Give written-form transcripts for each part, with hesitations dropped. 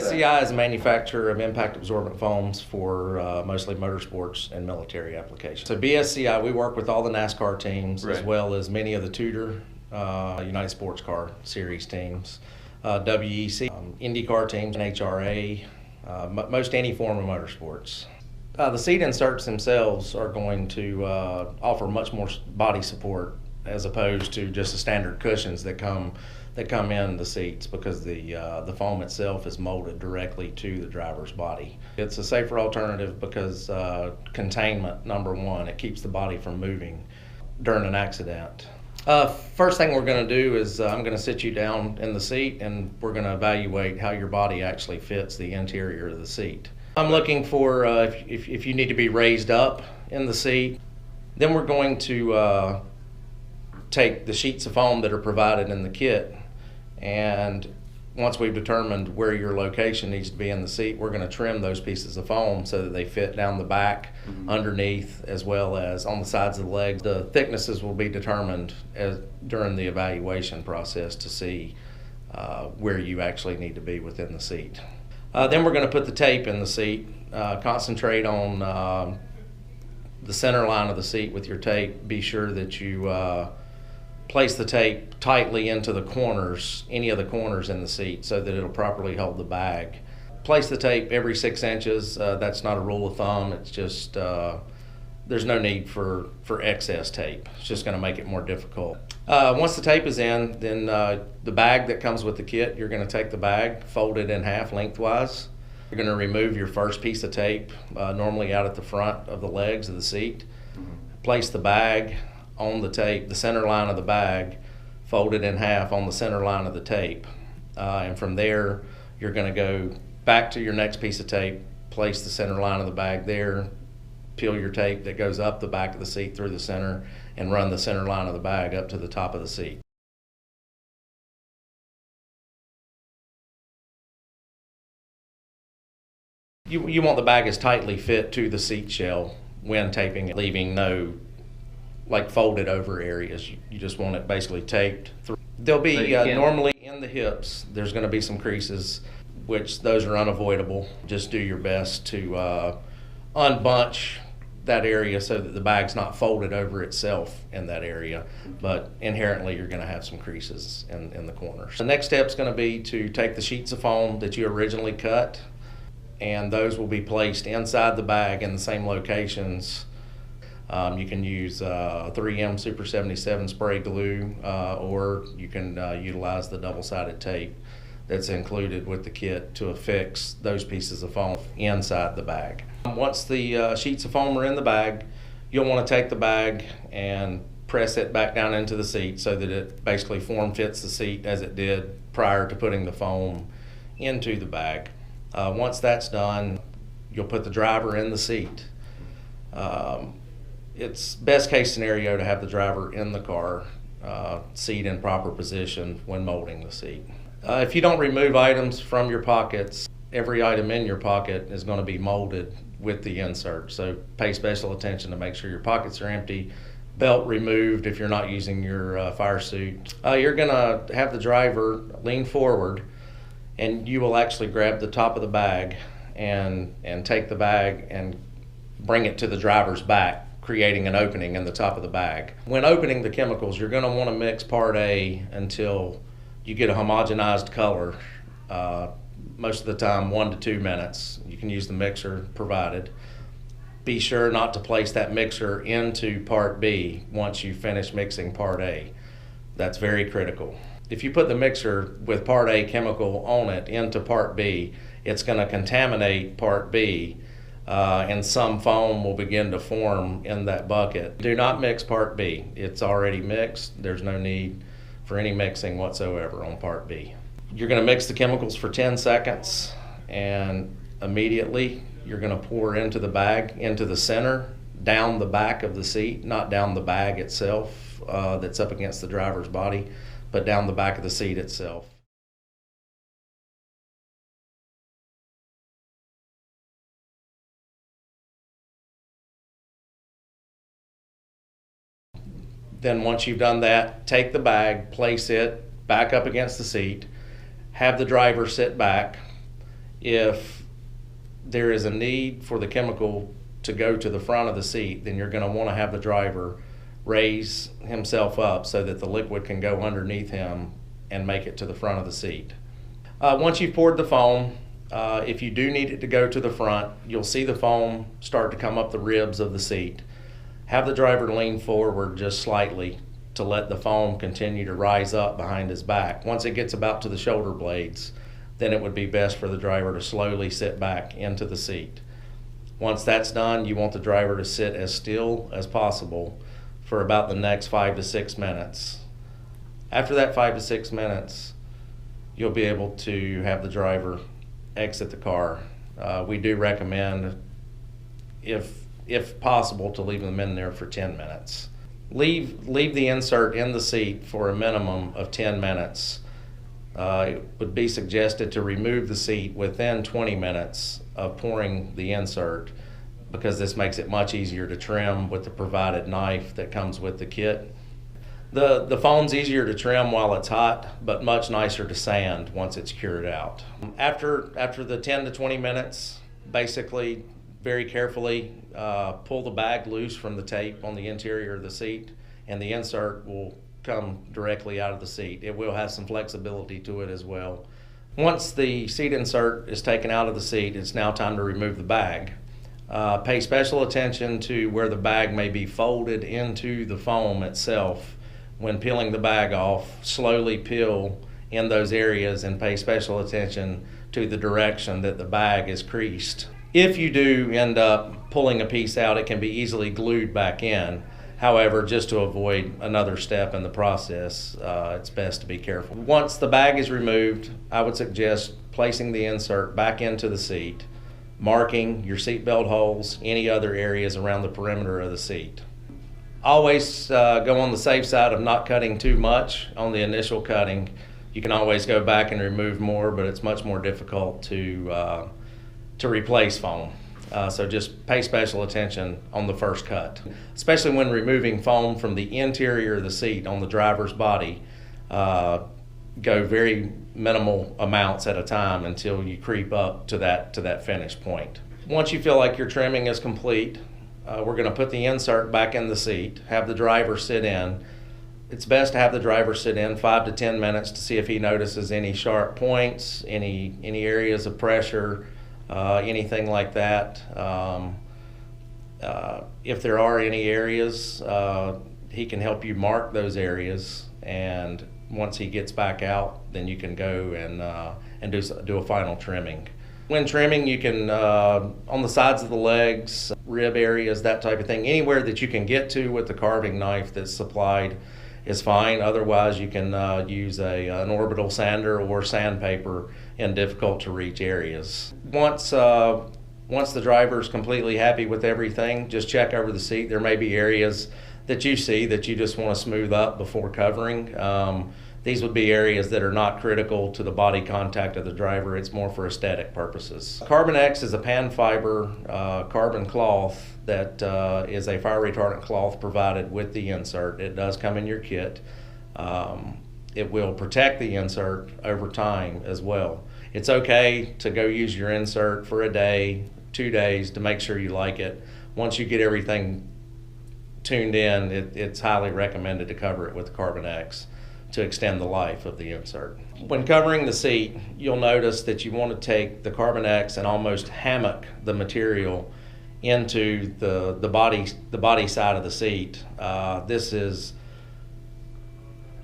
BSCI is a manufacturer of impact absorbent foams for mostly motorsports and military applications. So BSCI, we work with all the NASCAR teams as well as many of the Tudor United Sports Car Series teams, WEC, IndyCar teams, HRA, most any form of motorsports. The seat inserts themselves are going to offer much more body support as opposed to just the standard cushions that come in the seats, because the foam itself is molded directly to the driver's body. It's a safer alternative because containment, number one, it keeps the body from moving during an accident. First thing we're going to do is I'm going to sit you down in the seat and we're going to evaluate how your body actually fits the interior of the seat. I'm looking for if you need to be raised up in the seat. Then we're going to take the sheets of foam that are provided in the kit, and once we've determined where your location needs to be in the seat, we're going to trim those pieces of foam so that they fit down the back, underneath, as well as on the sides of the legs. The thicknesses will be determined during the evaluation process to see where you actually need to be within the seat. Then we're going to put the tape in the seat. Concentrate on the center line of the seat with your tape. Be sure that you place the tape tightly into the corners, any of the corners in the seat, so that it'll properly hold the bag. Place the tape every 6 inches. That's not a rule of thumb. It's just there's no need for excess tape. It's just going to make it more difficult. Once the tape is in, then the bag that comes with the kit, you're going to take the bag, fold it in half lengthwise. You're going to remove your first piece of tape, normally out at the front of the legs of the seat. Place the bag on the tape, the center line of the bag, fold it in half on the center line of the tape. And from there, you're going to go back to your next piece of tape, place the center line of the bag there, peel your tape that goes up the back of the seat through the center, and run the center line of the bag up to the top of the seat. You want the bag as tightly fit to the seat shell when taping it, leaving no folded over areas. You just want it basically taped through. There'll be normally in the hips, there's going to be some creases, which those are unavoidable. Just do your best to unbunch that area so that the bag's not folded over itself in that area, but inherently you're going to have some creases in the corners. The next step is going to be to take the sheets of foam that you originally cut, and those will be placed inside the bag in the same locations. You can use 3M Super 77 spray glue, or you can utilize the double-sided tape that's included with the kit to affix those pieces of foam inside the bag. Once the sheets of foam are in the bag, you'll want to take the bag and press it back down into the seat so that it basically form fits the seat as it did prior to putting the foam into the bag. Once that's done, you'll put the driver in the seat. It's best case scenario to have the driver in the car, seat in proper position when molding the seat. If you don't remove items from your pockets, every item in your pocket is going to be molded with the insert. So pay special attention to make sure your pockets are empty, belt removed if you're not using your fire suit. You're going to have the driver lean forward, and you will actually grab the top of the bag and take the bag and bring it to the driver's back, creating an opening in the top of the bag. When opening the chemicals, you're going to want to mix Part A until you get a homogenized color. Most of the time, 1 to 2 minutes. You can use the mixer provided. Be sure not to place that mixer into Part B once you finish mixing Part A. That's very critical. If you put the mixer with Part A chemical on it into Part B, it's going to contaminate Part B, and some foam will begin to form in that bucket. Do not mix Part B. It's already mixed. There's no need for any mixing whatsoever on Part B. You're going to mix the chemicals for 10 seconds, and immediately you're going to pour into the bag, into the center, down the back of the seat, not down the bag itself that's up against the driver's body, but down the back of the seat itself. Then once you've done that, take the bag, place it back up against the seat, have the driver sit back. If there is a need for the chemical to go to the front of the seat, then you're going to want to have the driver raise himself up so that the liquid can go underneath him and make it to the front of the seat. Once you've poured the foam, if you do need it to go to the front, you'll see the foam start to come up the ribs of the seat. Have the driver lean forward just slightly to let the foam continue to rise up behind his back. Once it gets about to the shoulder blades, then it would be best for the driver to slowly sit back into the seat. Once that's done, you want the driver to sit as still as possible for about the next 5 to 6 minutes. After that 5 to 6 minutes, you'll be able to have the driver exit the car. We do recommend, if possible, to leave them in there for 10 minutes. Leave the insert in the seat for a minimum of 10 minutes. It would be suggested to remove the seat within 20 minutes of pouring the insert, because this makes it much easier to trim with the provided knife that comes with the kit. The foam's easier to trim while it's hot, but much nicer to sand once it's cured out. After the 10 to 20 minutes, basically very carefully pull the bag loose from the tape on the interior of the seat, and the insert will come directly out of the seat. It will have some flexibility to it as well. Once the seat insert is taken out of the seat, it's now time to remove the bag. Pay special attention to where the bag may be folded into the foam itself. When peeling the bag off, slowly peel in those areas and pay special attention to the direction that the bag is creased. If you do end up pulling a piece out, it can be easily glued back in. However, just to avoid another step in the process, it's best to be careful. Once the bag is removed, I would suggest placing the insert back into the seat, marking your seatbelt holes, any other areas around the perimeter of the seat. Always go on the safe side of not cutting too much on the initial cutting. You can always go back and remove more, but it's much more difficult to replace foam. So just pay special attention on the first cut, especially when removing foam from the interior of the seat on the driver's body. Go very minimal amounts at a time until you creep up to that finish point. Once you feel like your trimming is complete, we're going to put the insert back in the seat, have the driver sit in. It's best to have the driver sit in 5 to 10 minutes to see if he notices any sharp points, any areas of pressure, anything like that. If there are any areas, he can help you mark those areas, and once he gets back out, then you can go and do a final trimming. When trimming, you can, on the sides of the legs, rib areas, that type of thing, anywhere that you can get to with the carving knife that's supplied is fine. Otherwise, you can use an orbital sander or sandpaper in difficult to reach areas. Once the driver is completely happy with everything, just check over the seat. There may be areas that you see that you just want to smooth up before covering. These would be areas that are not critical to the body contact of the driver. It's more for aesthetic purposes. Carbon X is a pan fiber carbon cloth that is a fire retardant cloth provided with the insert. It does come in your kit. It will protect the insert over time as well. It's okay to go use your insert for a day, 2 days to make sure you like it. Once you get everything tuned in, it's highly recommended to cover it with Carbon X to extend the life of the insert. When covering the seat, you'll notice that you want to take the Carbon X and almost hammock the material into the body side of the seat. This is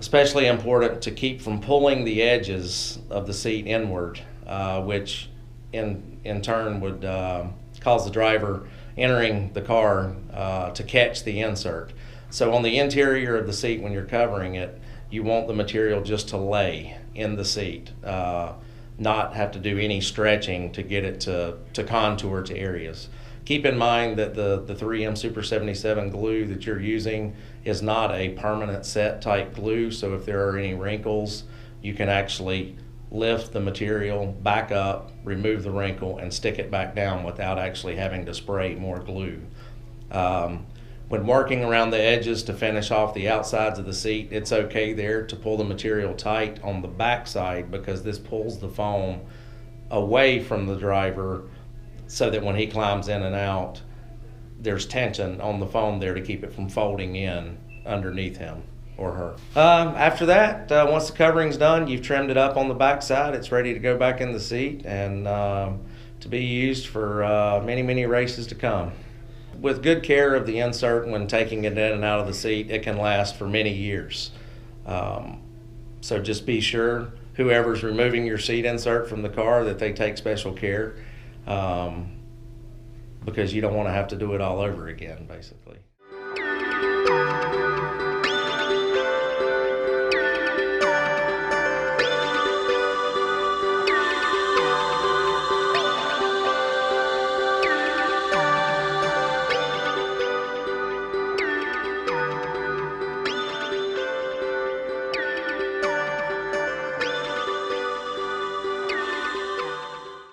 especially important to keep from pulling the edges of the seat inward, which in turn would cause the driver entering the car to catch the insert. So on the interior of the seat, when you're covering it, you want the material just to lay in the seat, not have to do any stretching to get it to contour to areas. Keep in mind that the 3M Super 77 glue that you're using is not a permanent set type glue, so if there are any wrinkles, you can actually lift the material back up, remove the wrinkle, and stick it back down without actually having to spray more glue. When working around the edges to finish off the outsides of the seat, it's okay there to pull the material tight on the back side, because this pulls the foam away from the driver so that when he climbs in and out, there's tension on the foam there to keep it from folding in underneath him or her. After that, once the covering's done, you've trimmed it up on the back side, it's ready to go back in the seat and to be used for many, many races to come. With good care of the insert when taking it in and out of the seat, it can last for many years. So just be sure, whoever's removing your seat insert from the car, that they take special care, because you don't want to have to do it all over again, basically.